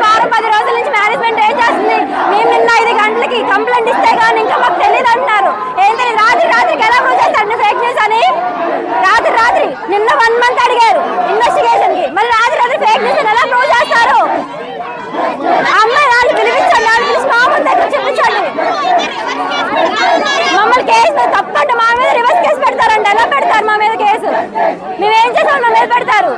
వారం 10 రోజుల నుంచి మేనేజ్మెంట్ ఏం చేస్తుంది? మేము నిన్న 5 గంటలకి కంప్లైంట్ ఇస్తే కానీ ఇంకా మాకు తెలియదు అంటున్నారు. ఏంటి రాత్రికి ఎలా ప్రూవ్ చేస్తారు ఫేక్ న్యూస్ అని? రాత్రి నిన్న 1 మంత్ అడిగారు ఇన్వెస్టిగేషన్ కి, మళ్ళీ రాత్రి ఫేక్ న్యూస్ ఎలా ప్రూవ్ చేస్తారు? అమ్మాయి వాళ్ళు పిలిపించండి, వాళ్ళు పిలిచి మా ముందు దగ్గర చెప్పించండి. మమ్మల్ని కేసు తప్పంటే మా మీద రివర్స్ కేసు పెడతారండి. ఎలా పెడతారు మా మీద కేసు? మేమేం చేసాం మా మీద పెడతారు?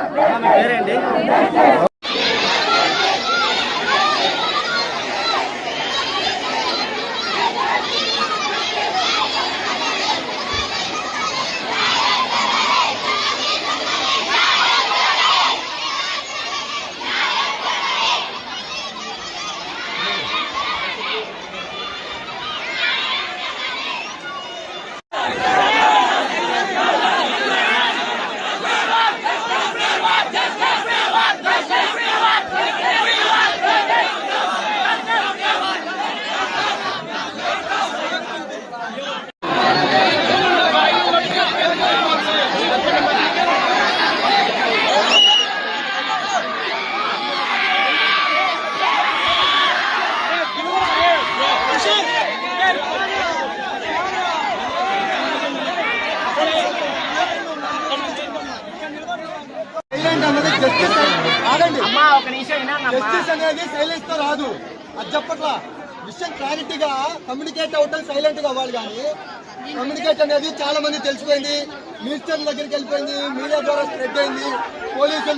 జస్టిస్ అనేది సైలెన్స్ తో రాదు. అది చెప్పట్లా విషయం క్లారిటీగా కమ్యూనికేట్ అవటం సైలెంట్ గా అవ్వాలి. కానీ కమ్యూనికేట్ అనేది చాలా మంది తెలిసిపోయింది, మినిస్టర్ దగ్గరికి వెళ్ళిపోయింది, మీడియా ద్వారా స్ప్రెడ్ అయింది. పోలీసుల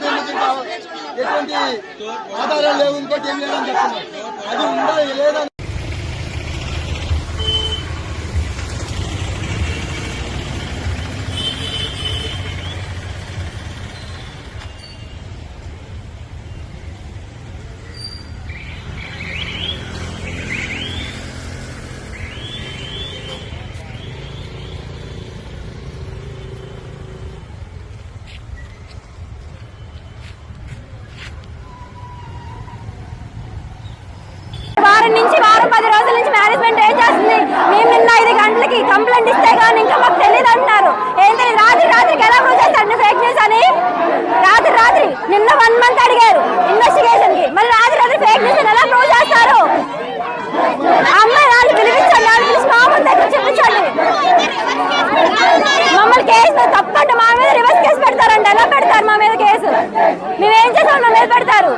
ఎటువంటి ఆధారాలు లేవు, ఇంకోటి ఏం లేదని చెప్తున్నారు. అది ఉందా లేదా? వారం 10 రోజుల నుంచి మేనేజ్మెంట్ ఏం చేస్తుంది? మేము నిన్న 5 గంటలకి కంప్లైంట్ ఇస్తే కానీ ఇంకా మాకు తెలియదు అంటున్నారు. ఏంటి రాత్రికి ఎలా ప్రూవ్ చేస్తారు ఫేక్ న్యూస్ అని? రాత్రి నిన్న 1 మంత్ అడిగారు ఇన్వెస్టిగేషన్ కి, మళ్ళీ రాత్రి ఫేక్ న్యూస్ ఎలా ప్రూవ్ చేస్తారు? అమ్మాయి వాళ్ళు పిలిపించండి, వాళ్ళు పిలిచి మా ముందు దగ్గర చెప్పించండి. మమ్మల్ని కేసు తప్పంటే మా మీద రివర్స్ కేసు పెడతారండి. ఎలా పెడతారు మా మీద కేసు? మేమేం చేసాం మా మీద పెడతారు?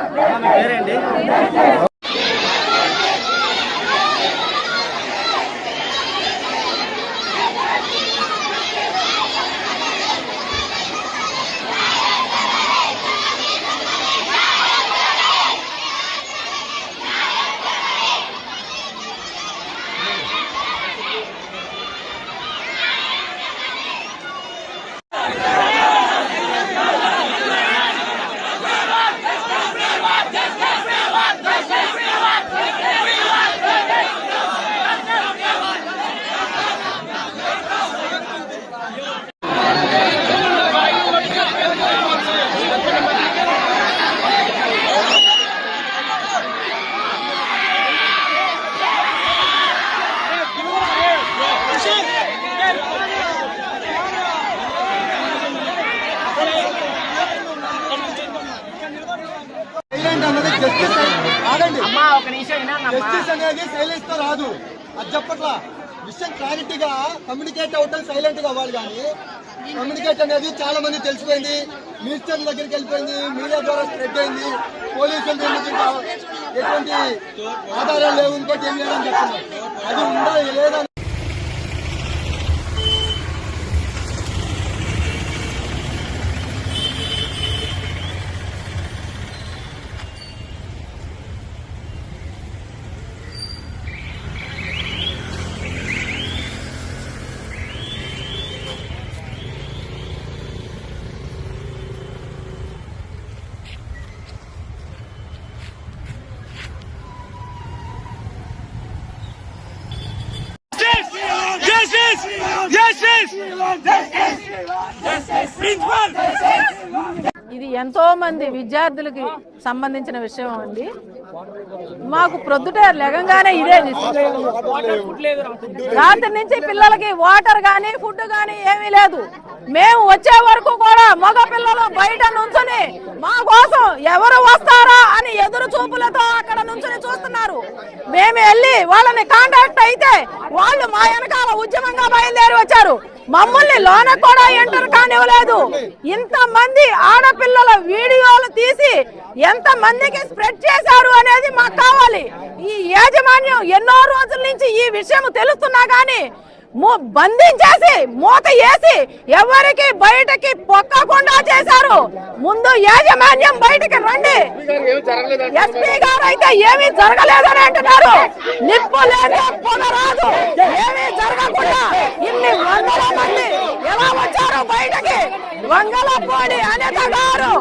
జస్టిస్ అనేది సైలెన్స్ తో రాదు. అది చెప్పట్లా విషయం క్లారిటీగా కమ్యూనికేట్ అవటం సైలెంట్ గా అవ్వాలి. కానీ కమ్యూనికేట్ అనేది చాలా మంది తెలిసిపోయింది, మినిస్టర్ దగ్గరికి వెళ్ళిపోయింది, మీడియా ద్వారా స్ప్రెడ్ అయింది. పోలీసుల ఎటువంటి ఆధారాలు లేవు, ఇంకోటి ఏం లేదని చెప్తున్నారు. అది ఉందా లేదా? ఇది ఎంతో మంది విద్యార్థులకి సంబంధించిన విషయం అండి. మాకు ప్రొద్దుట లెగంగానే ఇదే రాత్రి నుంచి పిల్లలకి వాటర్ గానీ ఫుడ్ గానీ ఏమీ లేదు. మేము వచ్చే వరకు కూడా మగ పిల్లలు బయట నుంచుని మా కోసం ఎవరు వస్తారా అని ఎదురు చూపులతో వాళ్ళని కాంటాక్ట్ అయితే వాళ్ళు మా వెనకాల ఉద్యమంగా బయలుదేరి వచ్చారు. మమ్మల్ని లోన కూడా ఎంటర్ కానివ్వలేదు. ఇంతమంది ఆడపిల్లల వీడియోలు తీసి ఎంత మందికి స్ప్రెడ్ చేశారు అనేది మాకు కావాలి. ఈ యాజమాన్యం ఎన్నో రోజుల నుంచి ఈ విషయం తెలుస్తున్నా గానీ బంధించేసి మూత వేసి ఎవరికి బయటకి పొక్కకుండా చేశారు. ముందు యాజమాన్యం బయటకి రండి. ఎస్పీ గారు అయితే ఏమీ జరగలేదని అంటున్నారు. నిప్పు లేదు, పొగ రాదు, ఏమీ జరగకుండా ఇన్ని వందల మంది ఎలా వచ్చారు బయటకి? వంగలపూడి అనిత గారు,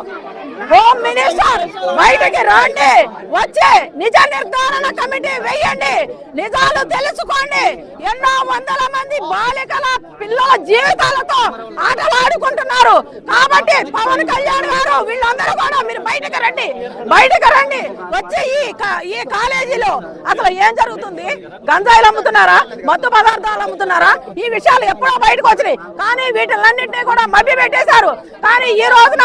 హోమ్ మినిస్టర్ బయటకి రండి, వచ్చి నిజ నిర్ధారణ కమిటీ వేయండి, నిజాలు తెలుసుకోండి. ఎన్నో వందల మంది బాలికల పిల్లల జీవితాలతో ఆటలాడుకుంటున్నారు. కాబట్టి పవన్ కళ్యాణ్ గారు వీళ్ళందరూ కూడా మీరు బయటకు రండి, బయటకు రండి. వచ్చి ఈ కాలేజీలో అసలు ఏం జరుగుతుంది? గంజాయిలు అమ్ముతున్నారా, మత్తు పదార్థాలు అమ్ముతున్నారా? ఈ విషయాలు ఎప్పుడో బయటకు వచ్చినాయి. కానీ వీటిలన్నింటినీ కూడా మభ్య పెట్టేశారు. కానీ ఈ రోజున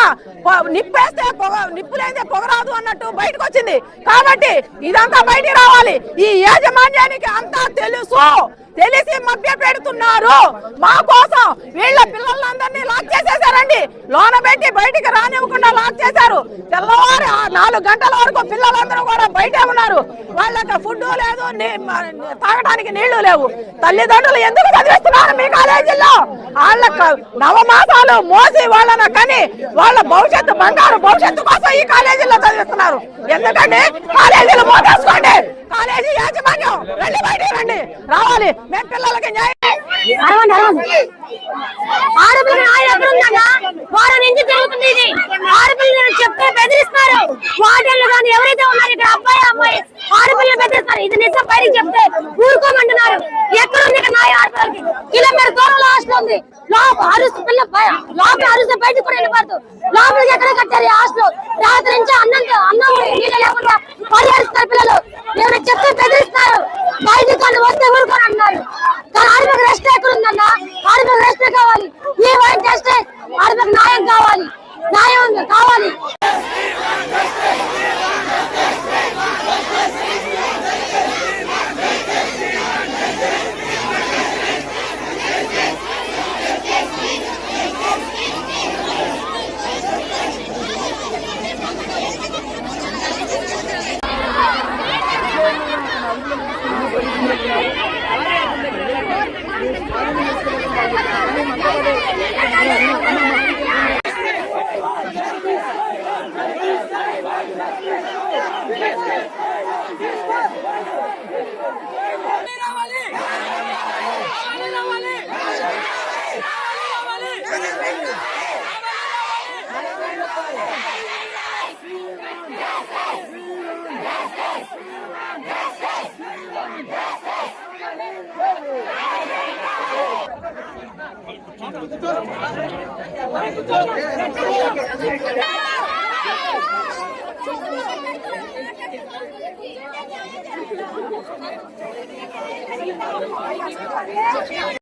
నిప్పేస్తే నిప్పు లేదే పొగ రాదు అన్నట్టు బయటకు వచ్చింది. కాబట్టి ఇదంతా బయటికి రావాలి. ఈ యాజమాన్యానికి అంతా తెలుసు, తెలిసి మభ్య పెడుతున్నారు. మా కోసం వీళ్ళ పిల్లలందరినీ లాక్ చేసేసారండి. లోన పెట్టి బయటికి రానివ్వకుండా లాక్ చేశారు. తెల్లవారు 4 గంటల వరకు పిల్లలందరూ కూడా బయటే ఉన్నారు. వాళ్ళకి ఫుడ్ లేదు, తాగడానికి నీళ్లు లేవు. తల్లిదండ్రులు ఎందుకు చదివిస్తున్నారు మీ కాలేజీల్లో? వాళ్ళ నవమాసాలు మోసి వాళ్ళని కని వాళ్ళ భవిష్యత్తు, బంగారు భవిష్యత్తు కోసం ఈ కాలేజీల్లో చదివిస్తున్నారు. ఎందుకంటే కాలేజీలు మోసేసుకోండి. కాలేజీ యాజమాన్యం రండి, బయటికి రండి, రావాలి. మేము పిల్లలకి న్యాయం ఆడపిల్లలు చెప్తే బెదిరిస్తారు. వాటర్లు కానీ ఎవరైతే ఉన్నారు ఇక్కడ అబ్బాయి అమ్మాయి ఆడపిల్లలు బెదిరిస్తారు. ఇది నిజం బయటకు చెప్తే ఊరుకోమంటున్నారు. ఎక్కడ ఉంది ఇక్కడ న్యాయం? ఆడపిల్లలకి కిలోమీటర్ దూరంలో హాస్టల్ ఉంది. లోపల అరుస్తే బయటకు కూడా వెళ్ళిపోతారు. లోపలికి ఎక్కడ కట్టారు ఈ హాస్టల్? రాత్రి నుంచి అన్నం నీళ్ళు లేకుండా పరిహరిస్తారు పిల్లలు. ఏమైనా చెప్తే బెదిరిస్తారు. బయటకు వస్తే ఊరుకొని అంటున్నారు. కానీ ఆడపిల్లకి రెస్ట్ ఎక్కడ ఉందన్నా? ఆడపిల్లకి రెస్ట్ కావాలి. ఈ వైట్ చేస్తే ఆడపిల్లకి న్యాయం కావాలి, న్యాయం కావాలి.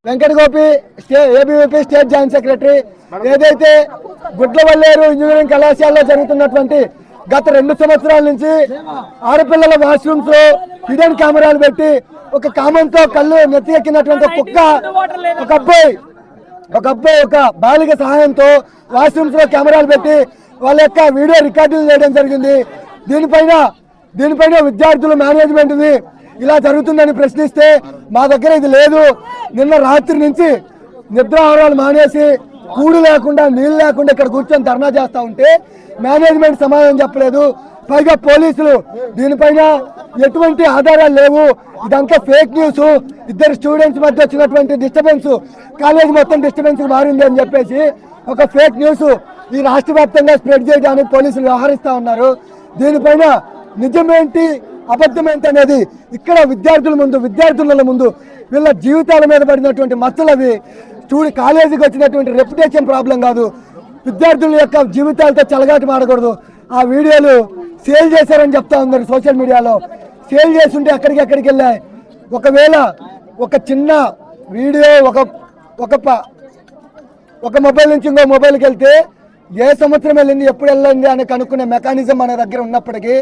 Venkata Gopi ABVP state joint secretary. ఏదైతే గుడ్లవల్లేరు ఇంజనీరింగ్ కళాశాలలో జరుగుతున్నటువంటి గత 2 సంవత్సరాల నుంచి ఆడపిల్లల వాష్రూమ్స్ లో హిడెన్ కెమెరాలు పెట్టి ఒక కామంతో కళ్ళు నెత్తికెక్కినటువంటి ఒక అబ్బాయి ఒక బాలిక సహాయంతో వాష్రూమ్స్ లో కెమెరాలు పెట్టి వాళ్ళ యొక్క వీడియో రికార్డులు చేయడం జరిగింది. దీనిపైన విద్యార్థులు మేనేజ్మెంట్ ఇలా జరుగుతుందని ప్రశ్నిస్తే మా దగ్గర ఇది లేదు. నిన్న రాత్రి నుంచి నిద్రాహారాలు మానేసి కూడు లేకుండా నీళ్లు లేకుండా ఇక్కడ కూర్చొని ధర్నా చేస్తా ఉంటే మేనేజ్మెంట్ సమాధానం చెప్పలేదు. పైగా పోలీసులు దీనిపైన ఎటువంటి ఆధారాలు లేవు, ఇదంతా ఫేక్ న్యూస్, 2 స్టూడెంట్స్ మధ్య వచ్చినటువంటి డిస్టర్బెన్స్ కాలేజ్ మొత్తం డిస్టర్బెన్స్ మారింది అని చెప్పేసి ఒక ఫేక్ న్యూస్ ఈ రాష్ట్ర వ్యాప్తంగా స్ప్రెడ్ చేయడానికి పోలీసులు వ్యవహరిస్తా ఉన్నారు. దీనిపైన నిజమేంటి అబద్ధమేంటి అనేది ఇక్కడ విద్యార్థుల ముందు వీళ్ళ జీవితాల మీద పడినటువంటి మచ్చలు అవి కాలేజీకి వచ్చినటువంటి రెప్యుటేషన్ ప్రాబ్లం కాదు. విద్యార్థుల యొక్క జీవితాలతో చెలగాటి మాడకూడదు. ఆ వీడియోలు సేల్ చేశారని చెప్తా ఉన్నారు సోషల్ మీడియాలో. సేల్ చేస్తుంటే ఎక్కడికి వెళ్ళాయి. ఒకవేళ ఒక చిన్న వీడియో ఒక మొబైల్ నుంచి ఇంకో మొబైల్కి వెళ్తే ఏ సంవత్సరం వెళ్ళింది, ఎప్పుడు వెళ్ళింది అని కనుక్కునే మెకానిజం మన దగ్గర ఉన్నప్పటికీ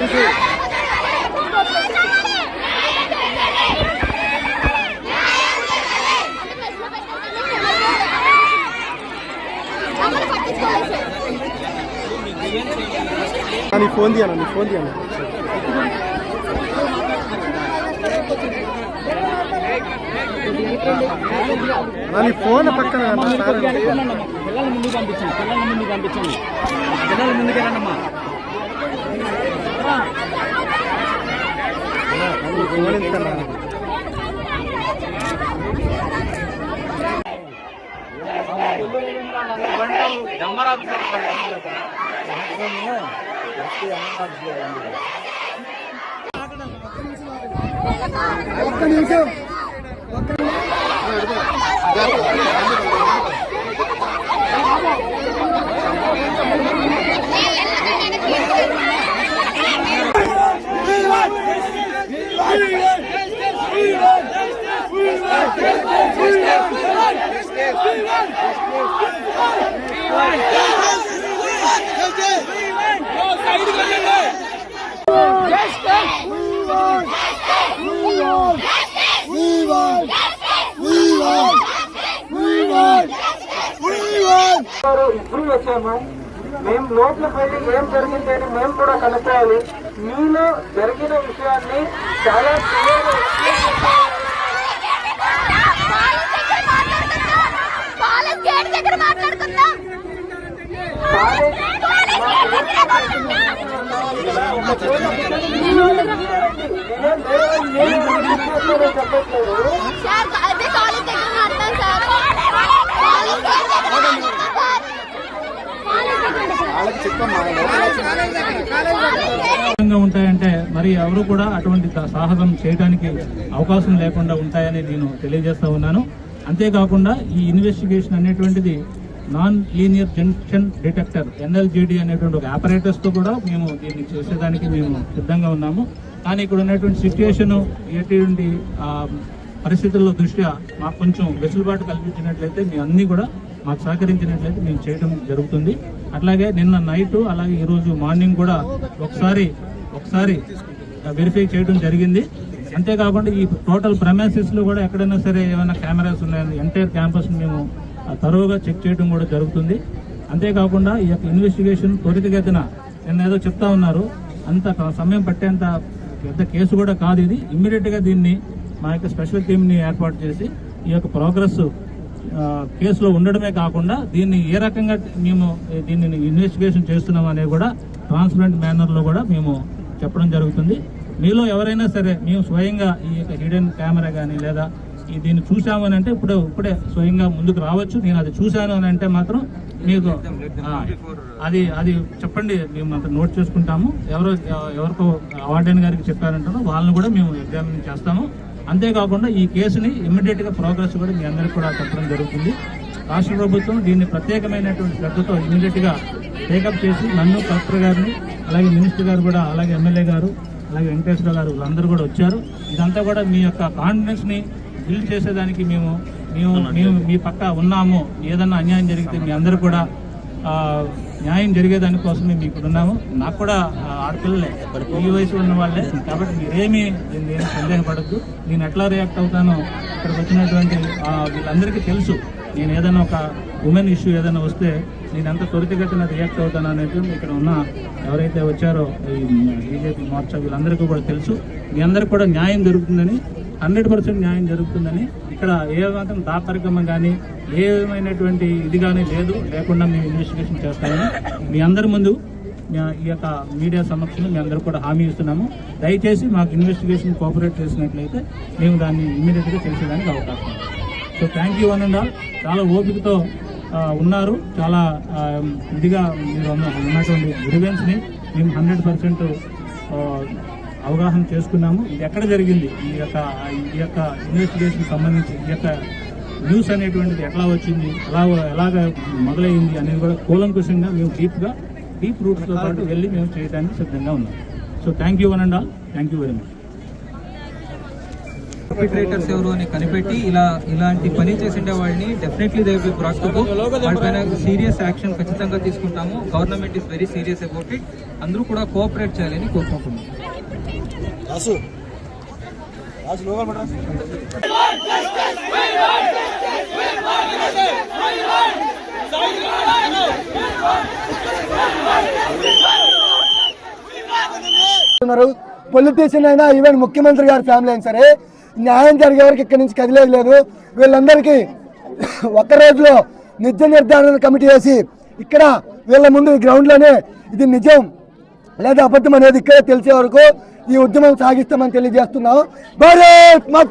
నీ ఫోన్ తీయాలి, నీ ఫోన్ తీయాలి. నీ ఫోన్ పక్కన పిల్లల ముందుకు పంపించండి, పిల్లల ముందుకు పంపించండి, పిల్లల ముందుకే రండమ్మా. ఒక్క నిమిషం. ఇప్పుడు వచ్చాము. మేము లోపలికి వెళ్ళి ఏం జరిగింది అని మేము కూడా కనుక్కోవాలి. మీలో జరిగిన విషయాన్ని చాలా క్లియర్గా ఉంటాయంటే మరి ఎవరు కూడా అటువంటి సాహసం చేయడానికి అవకాశం లేకుండా ఉంటాయని నేను తెలియజేస్తా ఉన్నాను. అంతేకాకుండా ఈ ఇన్వెస్టిగేషన్ అనేటువంటిది non linear junction detector NLGD అనేటువంటి ఒక ఆపరేటర్స్ తో కూడా మేము దీన్ని చేసేదానికి మేము సిద్ధంగా ఉన్నాము. కానీ ఇక్కడ ఉన్నటువంటి సిచ్యుయేషన్ ఎటువంటి పరిస్థితుల్లో దృష్ట్యా మాకు కొంచెం వెసులుబాటు కల్పించినట్లయితే మీ అన్ని కూడా మాకు సహకరించినట్లయితే మేము చేయడం జరుగుతుంది. అట్లాగే నిన్న నైట్ అలాగే ఈరోజు మార్నింగ్ కూడా ఒకసారి వెరిఫై చేయడం జరిగింది. అంతేకాకుండా ఈ టోటల్ ప్రెమైసెస్ లో కూడా ఎక్కడైనా సరే ఏమైనా కెమెరాస్ ఉన్నాయని ఎంటైర్ క్యాంపస్ మేము తరువుగా చెక్ చేయడం కూడా జరుగుతుంది. అంతేకాకుండా ఈ యొక్క ఇన్వెస్టిగేషన్ త్వరితగతిన నిన్న ఏదో చెప్తా ఉన్నారు, అంత సమయం పట్టేంత పెద్ద కేసు కూడా కాదు ఇది. ఇమ్మీడియట్ గా దీన్ని మా యొక్క స్పెషల్ టీమ్ ని ఏర్పాటు చేసి ఈ యొక్క ప్రోగ్రెస్ కేసులో ఉండడమే కాకుండా దీన్ని ఏ రకంగా మేము దీన్ని ఇన్వెస్టిగేషన్ చేస్తున్నాం అనేది కూడా ట్రాన్స్పరెంట్ మేనర్ లో కూడా మేము చెప్పడం జరుగుతుంది. మీలో ఎవరైనా సరే మేము స్వయంగా ఈ యొక్క హిడెన్ కెమెరా కానీ లేదా దీన్ని చూసామని అంటే ఇప్పుడే స్వయంగా ముందుకు రావచ్చు. నేను అది చూశాను అని అంటే మాత్రం మీకు అది చెప్పండి, మేము అంత నోట్ చేసుకుంటాము. ఎవరికో వార్డెన్ గారికి చెప్పారంటారో వాళ్ళని కూడా మేము ఎగ్జామిన్ చేస్తాము. అంతేకాకుండా ఈ కేసుని ఇమ్మీడియట్ గా ప్రోగ్రెస్ కూడా మీ అందరికీ కూడా చెప్పడం జరుగుతుంది. రాష్ట్ర ప్రభుత్వం దీన్ని ప్రత్యేకమైనటువంటి శ్రద్ధతో ఇమ్మీడియట్ గా టేకప్ చేసి నన్ను కలెక్టర్ గారిని అలాగే మినిస్టర్ గారు కూడా అలాగే ఎమ్మెల్యే గారు అలాగే వెంకటేశ్వర గారు వీళ్ళందరూ కూడా వచ్చారు. ఇదంతా కూడా మీ యొక్క కాన్ఫిడెన్స్ ని బిల్డ్ చేసేదానికి మేము మీ పక్క ఉన్నాము. ఏదన్నా అన్యాయం జరిగితే మీ అందరూ కూడా న్యాయం జరిగేదానికోసమే మీ ఇక్కడ ఉన్నాము. నాకు కూడా ఆడపిల్లలే, ఈ వయసు ఉన్న వాళ్ళే, కాబట్టి మీరేమీ సందేహపడద్దు. నేను ఎట్లా రియాక్ట్ అవుతానో ఇక్కడికి వచ్చినటువంటి వీళ్ళందరికీ తెలుసు. నేను ఏదైనా ఒక ఉమెన్ ఇష్యూ ఏదైనా వస్తే నేను ఎంత త్వరితగతిన రియాక్ట్ అవుతాను అనేది ఇక్కడ ఉన్న ఎవరైతే వచ్చారో ఈ బీజేపీ మోర్చా వీళ్ళందరికీ కూడా తెలుసు. మీ అందరికీ కూడా న్యాయం జరుగుతుందని, 100% న్యాయం జరుగుతుందని, ఇక్కడ ఏ మాత్రం తాత్పరికం కానీ ఏమైనటువంటి ఇది కానీ లేకుండా మేము ఇన్వెస్టిగేషన్ చేస్తామని మీ అందరి ముందు ఈ యొక్క మీడియా సమక్షంలో మీ అందరూ కూడా హామీ ఇస్తున్నాము. దయచేసి మాకు ఇన్వెస్టిగేషన్ కోఆపరేట్ చేసినట్లయితే మేము దాన్ని ఇమ్మీడియట్గా చేసేదానికి అవకాశం. So thank you one and all. చాలా ఓపికతో ఉన్నారు. చాలా ఇదిగా మీరు ఉన్నటువంటి గ్రీవెన్స్ని మేము 100% అవగాహన చేసుకున్నాము. ఇది ఎక్కడ జరిగింది, ఈ యొక్క ఇన్వెస్టిగేషన్ సంబంధించి ఈ యొక్క న్యూస్ అనేటువంటిది ఎట్లా వచ్చింది, ఎలాగ మొదలైంది అనేది కూడా కూలంకుషంగా మేము డీప్ రూట్స్తో పాటు వెళ్ళి మేము చేయడానికి సిద్ధంగా ఉన్నాం. So thank you one and all. Thank you very much. Perpetrators ఎవరు అని కనిపెట్టి ఇలాంటి పని చేసిండే వాళ్ళని definitely they will be brought to book. వాళ్ళపైన సీరియస్ యాక్షన్ ఖచ్చితంగా తీసుకుంటాము. Government is very serious about it. అందరూ కూడా కోఆపరేట్ చేయాలని కోరుకుంటున్నాం. పొలిటీషియన్ అయినా ఈవెన్ ముఖ్యమంత్రి గారి ఫ్యామిలీ అయినా సరే న్యాయం జరిగే వరకు ఇక్కడి నుంచి కదిలేదు లేదు. వీళ్ళందరికీ ఒక్క రోజులో నిజ నిర్ధారణ కమిటీ వేసి ఇక్కడ వీళ్ళ ముందు ఈ గ్రౌండ్లోనే ఇది నిజం లేదా అబద్ధం అనేది ఇక్కడే తెలిసే వరకు ఈ ఉద్యమం సాగిస్తామని తెలియజేస్తున్నాం. భారత్